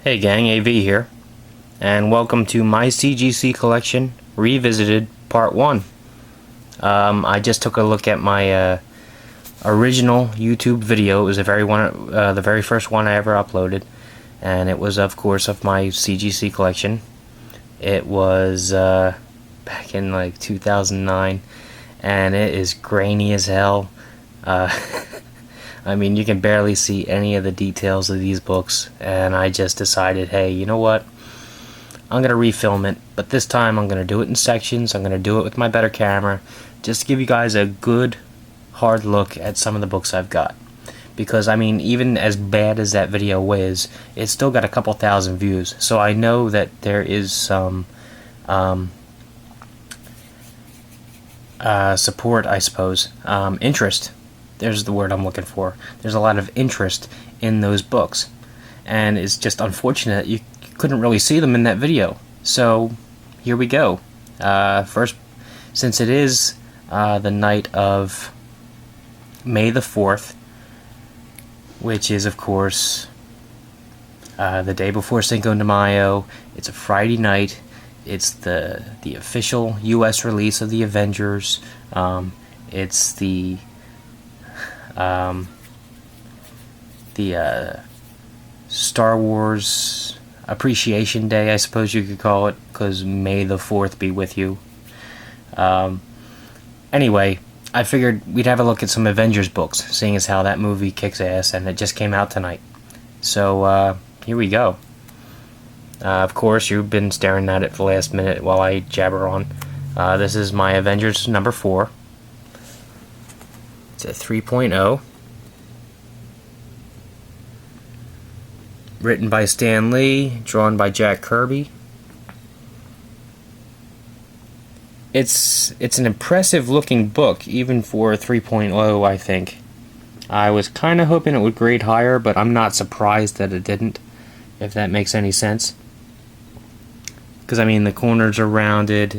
Hey gang, AV here, and welcome to my CGC Collection Revisited Part 1. I just took a look at my original YouTube video. It was the very first one I ever uploaded, and it was, of course, of my CGC Collection. It was back in like 2009, and it is grainy as hell. I mean, you can barely see any of the details of these books, and I just decided, hey, you know what? I'm going to refilm it, but this time I'm going to do it in sections. I'm going to do it with my better camera, just to give you guys a good, hard look at some of the books I've got. Because, I mean, even as bad as that video is, it's still got a couple thousand views, so I know that there is some support, I suppose, interest. There's the word I'm looking for. There's a lot of interest in those books, and it's just unfortunate you couldn't really see them in that video. So here we go. First, since it is the night of May the 4th, which is of course the day before Cinco de Mayo, it's a Friday night. It's the official U.S. release of the Avengers. It's the Star Wars Appreciation Day, I suppose you could call it, because May the 4th be with you. Anyway, I figured we'd have a look at some Avengers books, seeing as how that movie kicks ass, and it just came out tonight. So, here we go. Of course, you've been staring at it for the last minute while I jabber on. This is my Avengers number 4. It's a 3.0. Written by Stan Lee, drawn by Jack Kirby. It's an impressive looking book, even for a 3.0, I think. I was kind of hoping it would grade higher, but I'm not surprised that it didn't, if that makes any sense. Because, I mean, the corners are rounded,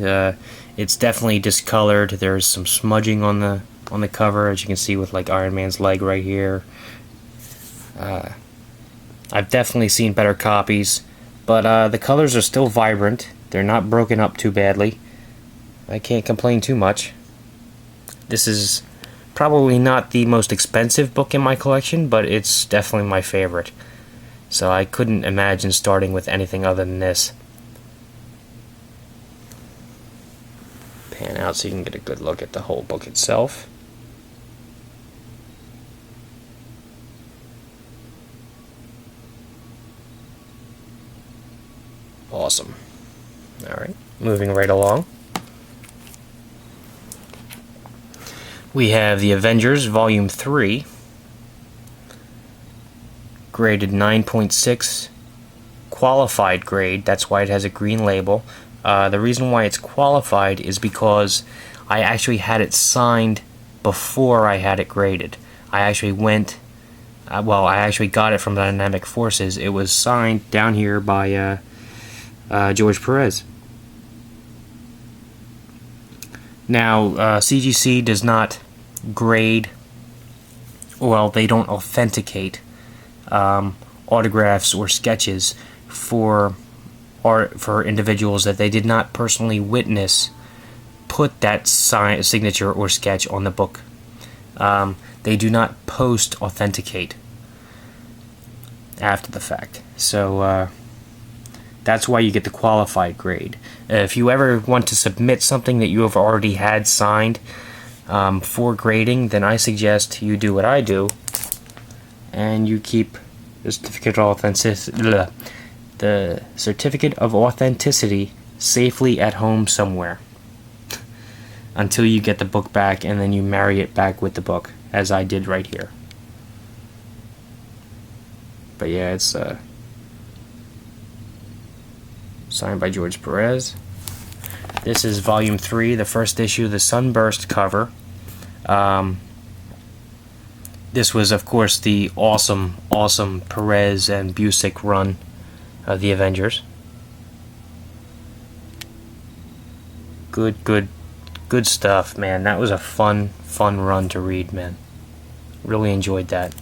it's definitely discolored, there's some smudging on the cover, as you can see with like Iron Man's leg right here. I've definitely seen better copies, but the colors are still vibrant. They're not broken up too badly. I can't complain too much. This is probably not the most expensive book in my collection, but it's definitely my favorite. So I couldn't imagine starting with anything other than this. Pan out so you can get a good look at the whole book itself. Awesome. Alright, moving right along. We have the Avengers, Volume 3. Graded 9.6. Qualified grade, that's why it has a green label. The reason why it's qualified is because I actually had it signed before I had it graded. I actually went... I actually got it from Dynamic Forces. It was signed down here by... George Perez. Now, CGC does not grade, well, they don't authenticate autographs or sketches for individuals that they did not personally witness put that signature or sketch on the book. They do not post-authenticate after the fact. So, that's why you get the qualified grade. If you ever want to submit something that you have already had signed for grading, then I suggest you do what I do, and you keep the certificate of authenticity safely at home somewhere until you get the book back, and then you marry it back with the book, as I did right here. But yeah, it's signed by George Perez. This is Volume 3, the first issue, the Sunburst cover. This was, of course, the awesome Perez and Busick run of the Avengers. Good stuff, man. That was a fun run to read, man. Really enjoyed that.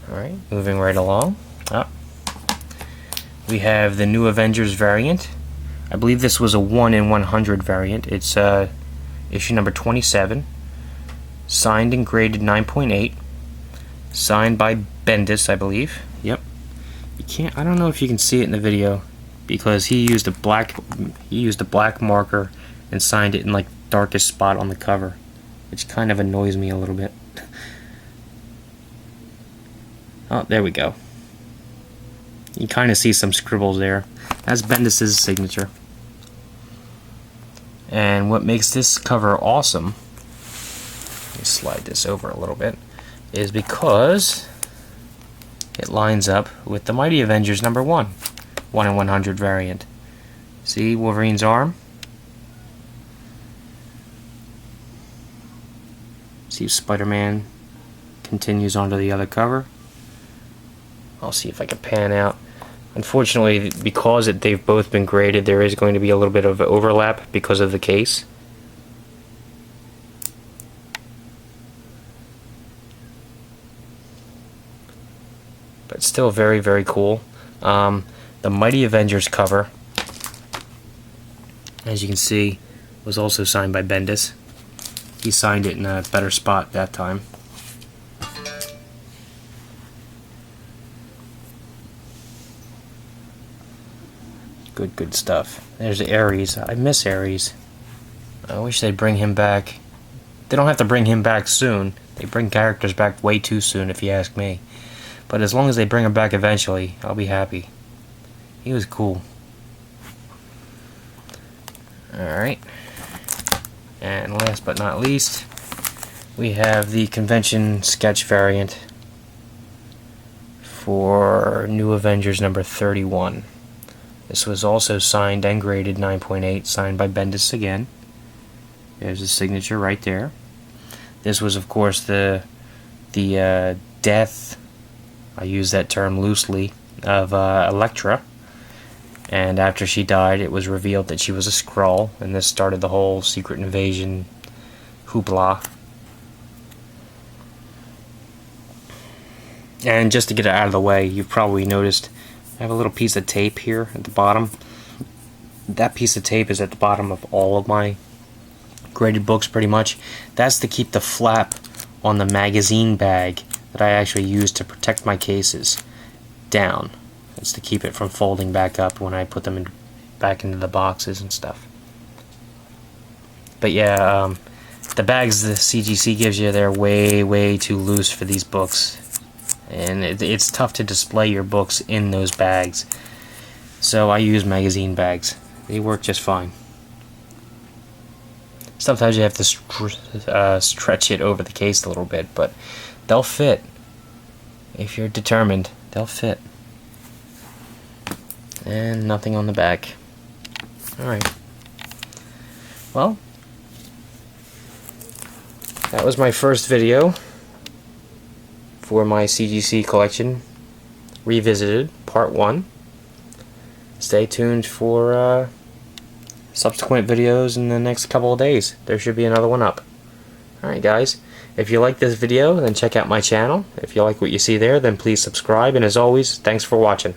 Alright, moving right along. we have the new Avengers variant. I believe this was a 1 in 100 variant. It's issue number 27, signed and graded 9.8, signed by Bendis, I believe. Yep. You can't. I don't know if you can see it in the video because he used a black marker and signed it in like darkest spot on the cover, which kind of annoys me a little bit. Oh, there we go. You kind of see some scribbles there. That's Bendis' signature. And what makes this cover awesome, let me slide this over a little bit, is because it lines up with the Mighty Avengers number 1 in 100 variant. See Wolverine's arm? See Spider-Man continues onto the other cover. I'll see if I can pan out. Unfortunately, because they've both been graded, there is going to be a little bit of overlap because of the case. But still very, very cool. The Mighty Avengers cover, as you can see, was also signed by Bendis. He signed it in a better spot that time. Good stuff. There's Ares. I miss Ares. I wish they'd bring him back. They don't have to bring him back soon. They bring characters back way too soon, if you ask me. But as long as they bring him back eventually, I'll be happy. He was cool. Alright. And last but not least, we have the convention sketch variant for New Avengers number 31. This was also signed and graded 9.8, signed by Bendis again. There's his signature right there. This was, of course, the death, I use that term loosely, of Elektra. And after she died, it was revealed that she was a Skrull, and this started the whole secret invasion hoopla. And just to get it out of the way, you've probably noticed I have a little piece of tape here at the bottom. That piece of tape is at the bottom of all of my graded books pretty much. That's to keep the flap on the magazine bag that I actually use to protect my cases down. It's to keep it from folding back up when I put them back into the boxes and stuff. But yeah, the bags the CGC gives you, they're way too loose for these books. And it's tough to display your books in those bags. So I use magazine bags. They work just fine. Sometimes you have to stretch it over the case a little bit, but they'll fit. If you're determined, they'll fit. And nothing on the back. Alright. Well, that was my first video for my CGC Collection Revisited Part 1. Stay tuned for subsequent videos in the next couple of days. There should be another one up. Alright guys, if you like this video, then check out my channel. If you like what you see there, then please subscribe, and as always, thanks for watching.